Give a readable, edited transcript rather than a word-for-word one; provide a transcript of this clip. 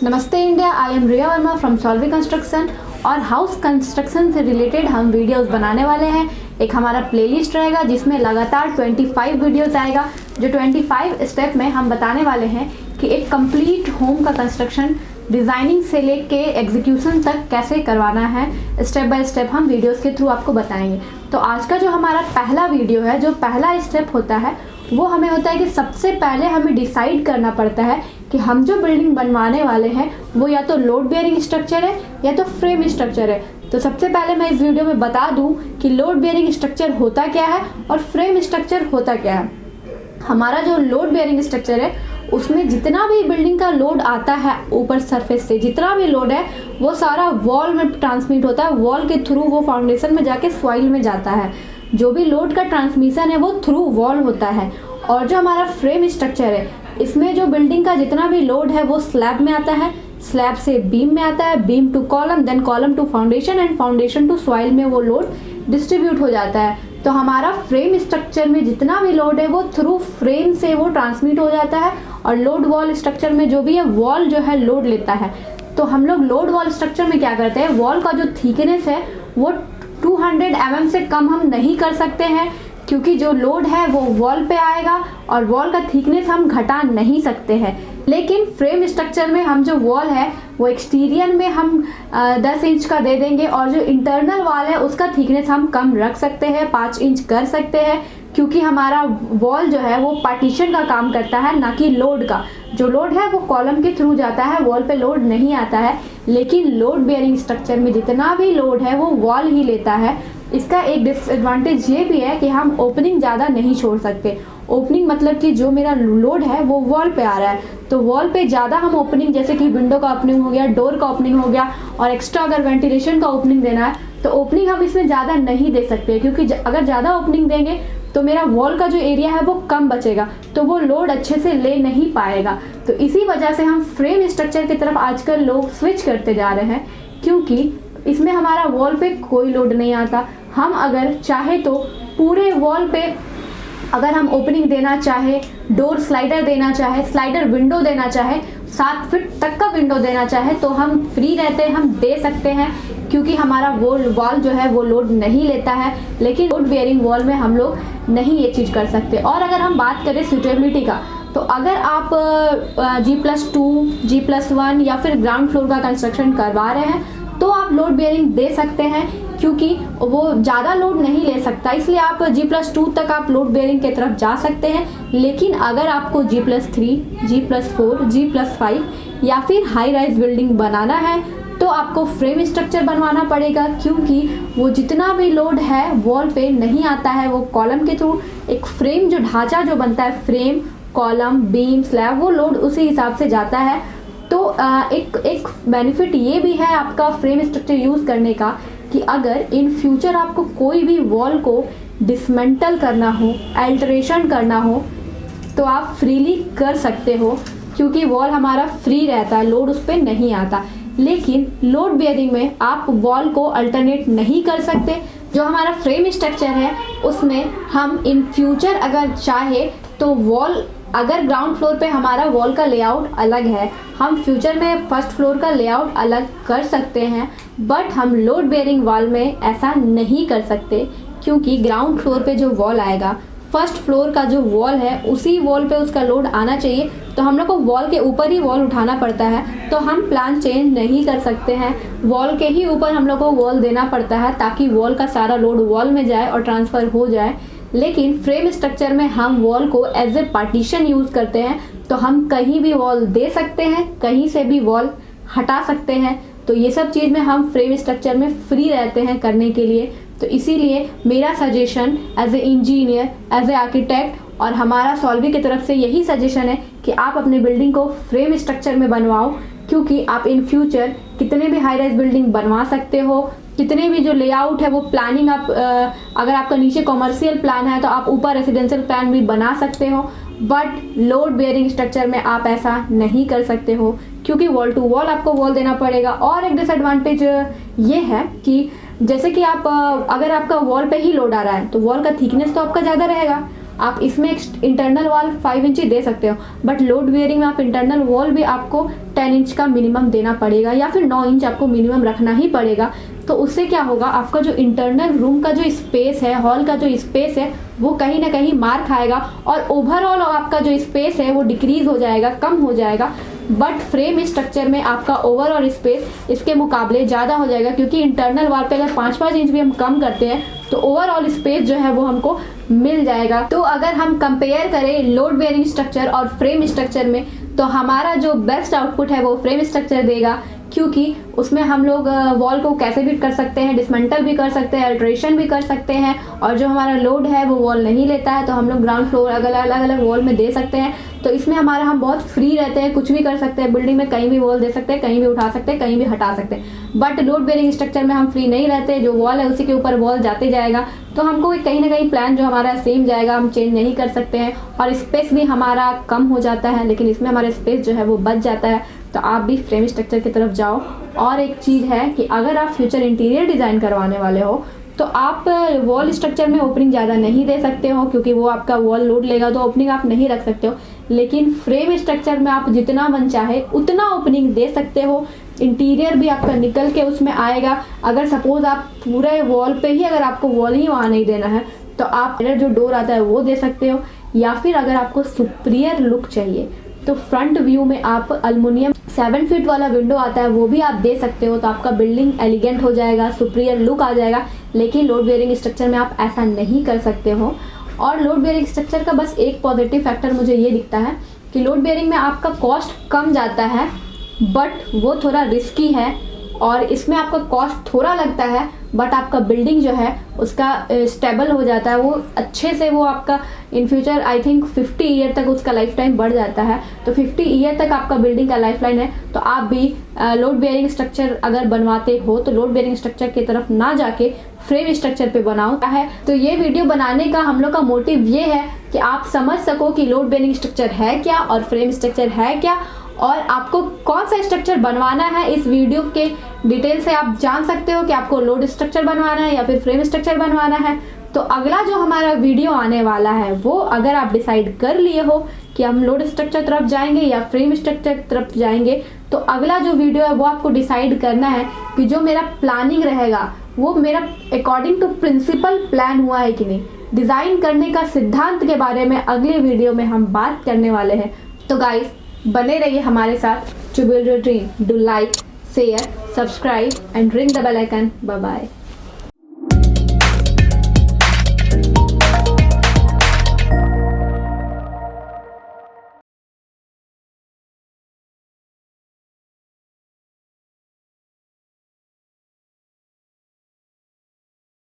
नमस्ते India, I am Riya Verma from Solvi construction. और house construction से रिलेटेड हम वीडियोस बनाने वाले हैं। एक हमारा प्लेलिस्ट रहेगा जिसमें लगातार 25 वीडियोस आएगा। जो 25 स्टेप में हम बताने वाले हैं कि एक कंप्लीट होम का कंस्ट्रक्शन डिज़ाइनिंग से लेके एग्जीक्यूशन तक कैसे करवाना है, स्टेप बाय स्टेप हम वीडियोस के थ्रू आपको बताएंगे। तो आज का जो हमारा पहला वीडियो है, जो पहला स्टेप होता है वो हमें होता है कि सबसे पहले हमें डिसाइड करना पड़ता है कि हम जो बिल्डिंग बनवाने वाले हैं वो या तो लोड बेयरिंग स्ट्रक्चर है या तो फ्रेम स्ट्रक्चर है। तो सबसे पहले मैं इस वीडियो में बता दूं कि लोड बेयरिंग स्ट्रक्चर होता क्या है और फ्रेम स्ट्रक्चर होता क्या है। हमारा जो लोड बेयरिंग स्ट्रक्चर है उसमें जितना भी बिल्डिंग का लोड आता है ऊपर सरफेस से, जितना भी लोड है वो सारा वॉल में ट्रांसमिट होता है। वॉल के थ्रू वो फाउंडेशन में जाके सॉइल में जाता है। जो भी लोड का ट्रांसमिशन है वो थ्रू वॉल होता है। और जो हमारा फ्रेम स्ट्रक्चर है इसमें जो बिल्डिंग का जितना भी लोड है वो स्लैब में आता है, स्लैब से बीम में आता है, beam to column, then column to foundation and foundation to soil में वो लोड डिस्ट्रीब्यूट हो जाता है। तो हमारा फ्रेम स्ट्रक्चर में जितना भी लोड है वो थ्रू फ्रेम से वो ट्रांसमिट हो जाता है। और लोड वॉल स्ट्रक्चर में जो भी है वॉल जो है लोड लेता है। तो हम लोग लोड वॉल स्ट्रक्चर में क्या करते हैं, वॉल का जो थिकनेस है वो 200 mm से कम हम नहीं कर सकते हैं, क्योंकि जो लोड है वो वॉल पे आएगा और वॉल का थिकनेस हम घटा नहीं सकते हैं। लेकिन फ्रेम स्ट्रक्चर में हम जो वॉल है वो एक्सटीरियर में हम 10 इंच का दे देंगे और जो इंटरनल वॉल है उसका थिकनेस हम कम रख सकते हैं, 5 इंच कर सकते हैं, क्योंकि हमारा वॉल जो है वो पार्टीशन का काम करता है, ना कि लोड का। जो लोड है वो कॉलम के थ्रू जाता है, वॉल पे लोड नहीं आता है। लेकिन लोड बेयरिंग स्ट्रक्चर में जितना भी लोड है वो वॉल ही लेता है। इसका एक डिसएडवांटेज ये भी है कि हम ओपनिंग ज़्यादा नहीं छोड़ सकते। ओपनिंग मतलब कि जो मेरा लोड है वो वॉल पे आ रहा है, तो वॉल पे ज़्यादा हम ओपनिंग, जैसे कि विंडो का ओपनिंग हो गया, डोर का ओपनिंग हो गया, और एक्स्ट्रा अगर वेंटिलेशन का ओपनिंग देना है तो ओपनिंग हम इसमें ज़्यादा नहीं दे सकते, क्योंकि अगर ज़्यादा ओपनिंग देंगे तो मेरा वॉल का जो एरिया है वो कम बचेगा, तो वो लोड अच्छे से ले नहीं पाएगा। तो इसी वजह से हम फ्रेम स्ट्रक्चर की तरफ आजकल लोग स्विच करते जा रहे हैं, क्योंकि इसमें हमारा वॉल पे कोई लोड नहीं आता। हम अगर चाहे तो पूरे वॉल पे अगर हम ओपनिंग देना चाहे, डोर स्लाइडर देना चाहे, स्लाइडर विंडो देना चाहे, 7 फीट तक का विंडो देना चाहे, तो हम फ्री रहते हैं, हम दे सकते हैं, क्योंकि हमारा वॉल जो है वो लोड नहीं लेता है। लेकिन लोड बेयरिंग वॉल में हम लोग नहीं ये चीज़ कर सकते। और अगर हम बात करें सूटेबिलिटी का, तो अगर आप G+2, G+1 या फिर ग्राउंड फ्लोर का कंस्ट्रक्शन करवा रहे हैं तो आप लोड बेयरिंग दे सकते हैं, क्योंकि वो ज़्यादा लोड नहीं ले सकता, इसलिए आप G+2 तक आप लोड बेयरिंग की तरफ जा सकते हैं। लेकिन अगर आपको G+3, G+4, G+5 या फिर हाई राइज बिल्डिंग बनाना है तो आपको फ्रेम स्ट्रक्चर बनवाना पड़ेगा, क्योंकि वो जितना भी लोड है वॉल पे नहीं आता है, वो कॉलम के थ्रू एक फ्रेम जो ढांचा जो बनता है, फ्रेम, कॉलम, बीम, स्लैब, वो लोड उसी हिसाब से जाता है। तो एक बेनिफिट ये भी है आपका फ्रेम स्ट्रक्चर यूज़ करने का कि अगर इन फ्यूचर आपको कोई भी वॉल को डिसमेंटल करना हो, अल्टरेशन करना हो, तो आप फ्रीली कर सकते हो, क्योंकि वॉल हमारा फ्री रहता है, लोड उस पर नहीं आता। लेकिन लोड बेयरिंग में आप वॉल को अल्टरनेट नहीं कर सकते। जो हमारा फ्रेम स्ट्रक्चर है उसमें हम इन फ्यूचर अगर चाहे तो वॉल, अगर ग्राउंड फ्लोर पे हमारा वॉल का लेआउट अलग है, हम फ्यूचर में फर्स्ट फ्लोर का लेआउट अलग कर सकते हैं, बट हम लोड बेयरिंग वॉल में ऐसा नहीं कर सकते, क्योंकि ग्राउंड फ्लोर पे जो वॉल आएगा, फर्स्ट फ्लोर का जो वॉल है उसी वॉल पे उसका लोड आना चाहिए। तो हम लोग को वॉल के ऊपर ही वॉल उठाना पड़ता है, तो हम प्लान चेंज नहीं कर सकते हैं। वॉल के ही ऊपर हम लोग को वॉल देना पड़ता है ताकि वॉल का सारा लोड वॉल में जाए और ट्रांसफ़र हो जाए। लेकिन फ्रेम स्ट्रक्चर में हम वॉल को एज ए पार्टीशन यूज़ करते हैं, तो हम कहीं भी वॉल दे सकते हैं, कहीं से भी वॉल हटा सकते हैं। तो ये सब चीज़ में हम फ्रेम स्ट्रक्चर में फ्री रहते हैं करने के लिए। तो इसीलिए मेरा suggestion as a engineer, as a architect और हमारा सॉल्वी की तरफ से यही सजेशन है कि आप अपने बिल्डिंग को फ्रेम स्ट्रक्चर में बनवाओ, क्योंकि आप इन फ्यूचर कितने भी हाई राइज बिल्डिंग बनवा सकते हो, कितने भी जो लेआउट है वो प्लानिंग आप अगर आपका नीचे कॉमर्शियल प्लान है तो आप ऊपर रेसिडेंशियल प्लान भी बना सकते हो, बट लोड बेयरिंग स्ट्रक्चर में आप ऐसा नहीं कर सकते हो, क्योंकि वॉल टू वॉल आपको वॉल देना पड़ेगा। और एक डिसएडवांटेज ये है कि जैसे कि आप अगर आपका वॉल पे ही लोड आ रहा है तो वॉल का थिकनेस तो आपका ज़्यादा रहेगा, आप इसमें इंटरनल वॉल 5 इंच दे सकते हो, बट लोड बेयरिंग में आप इंटरनल वॉल भी आपको 10 इंच का मिनिमम देना पड़ेगा या फिर 9 इंच आपको मिनिमम रखना ही पड़ेगा। तो उससे क्या होगा, आपका जो इंटरनल रूम का जो स्पेस है, हॉल का जो स्पेस है, वो कहीं ना कहीं मार खाएगा और ओवरऑल आपका जो स्पेस है वो डिक्रीज हो जाएगा, कम हो जाएगा। बट फ्रेम स्ट्रक्चर में आपका ओवरऑल स्पेस इसके मुकाबले ज़्यादा हो जाएगा, क्योंकि इंटरनल वॉल पे अगर 5-5 इंच भी हम कम करते हैं तो ओवरऑल स्पेस जो है वो हमको मिल जाएगा। तो अगर हम कंपेयर करें लोड बेयरिंग स्ट्रक्चर और फ्रेम स्ट्रक्चर में, तो हमारा जो बेस्ट आउटपुट है वो फ्रेम स्ट्रक्चर देगा, क्योंकि उसमें हम लोग वॉल को कैसे भी कर सकते हैं, डिसमेंटल भी कर सकते हैं, अल्ट्रेशन भी कर सकते हैं, और जो हमारा लोड है वो वॉल नहीं लेता है तो हम लोग ग्राउंड फ्लोर अलग अलग वॉल में दे सकते हैं। तो इसमें हम बहुत फ्री रहते हैं, कुछ भी कर सकते हैं, बिल्डिंग में कहीं भी वॉल दे सकते हैं, कहीं भी उठा सकते हैं, कहीं भी हटा सकते हैं। बट लोड बेयरिंग स्ट्रक्चर में हम फ्री नहीं रहते, जो वॉल है उसी के ऊपर वॉल जाते जाएगा, तो हमको कहीं ना कहीं प्लान जो हमारा सेम जाएगा, हम चेंज नहीं कर सकते हैं, और स्पेस भी हमारा कम हो जाता है, लेकिन इसमें हमारा स्पेस जो है वो बच जाता है। तो आप भी फ्रेम स्ट्रक्चर की तरफ जाओ। और एक चीज़ है कि अगर आप फ्यूचर इंटीरियर डिज़ाइन करवाने वाले हो तो आप वॉल स्ट्रक्चर में ओपनिंग ज़्यादा नहीं दे सकते हो, क्योंकि वो आपका वॉल लोड लेगा, तो ओपनिंग आप नहीं रख सकते हो। लेकिन फ्रेम स्ट्रक्चर में आप जितना मन चाहे उतना ओपनिंग दे सकते हो, इंटीरियर भी आपका निकल के उसमें आएगा। अगर सपोज आप पूरे वॉल पे ही, अगर आपको वॉल ही वहाँ नहीं देना है तो आप जो डोर आता है वो दे सकते हो, या फिर अगर आपको सुपीरियर लुक चाहिए तो फ्रंट व्यू में आप अल्मुनियम 7 फीट वाला विंडो आता है वो भी आप दे सकते हो, तो आपका बिल्डिंग एलिगेंट हो जाएगा, सुपीरियर लुक आ जाएगा। लेकिन लोड बेयरिंग स्ट्रक्चर में आप ऐसा नहीं कर सकते हो। और लोड बेयरिंग स्ट्रक्चर का बस एक पॉजिटिव फैक्टर मुझे ये दिखता है कि लोड बेयरिंग में आपका कॉस्ट कम जाता है, बट वो थोड़ा रिस्की है, और इसमें आपका कॉस्ट थोड़ा लगता है, बट आपका बिल्डिंग जो है उसका स्टेबल हो जाता है, वो अच्छे से, वो आपका in future I think 50 year तक उसका लाइफ टाइम बढ़ जाता है। तो 50 ईयर तक आपका बिल्डिंग का लाइफ लाइन है। तो आप भी लोड बेयरिंग स्ट्रक्चर अगर बनवाते हो तो लोड बेयरिंग स्ट्रक्चर की तरफ ना जाके फ्रेम स्ट्रक्चर पे बनाओ है। तो ये वीडियो बनाने का हम लोग का मोटिव ये है कि आप समझ सको कि लोड बेयरिंग स्ट्रक्चर है क्या और फ्रेम स्ट्रक्चर है क्या, और आपको कौन सा स्ट्रक्चर बनवाना है। इस वीडियो के डिटेल से आप जान सकते हो कि आपको लोड स्ट्रक्चर बनवाना है या फिर फ्रेम स्ट्रक्चर बनवाना है। तो अगला जो हमारा वीडियो आने वाला है वो, अगर आप डिसाइड कर लिए हो कि हम लोड स्ट्रक्चर तरफ जाएंगे या फ्रेम स्ट्रक्चर तरफ जाएंगे, तो अगला जो वीडियो है वो आपको डिसाइड करना है कि जो मेरा प्लानिंग रहेगा वो मेरा अकॉर्डिंग टू प्रिंसिपल प्लान हुआ है कि नहीं। डिज़ाइन करने का सिद्धांत के बारे में अगले वीडियो में हम बात करने वाले हैं। तो गाइस, बने रहिए हमारे साथ। To build your dream, do like, share, subscribe and ring the bell icon. Bye bye.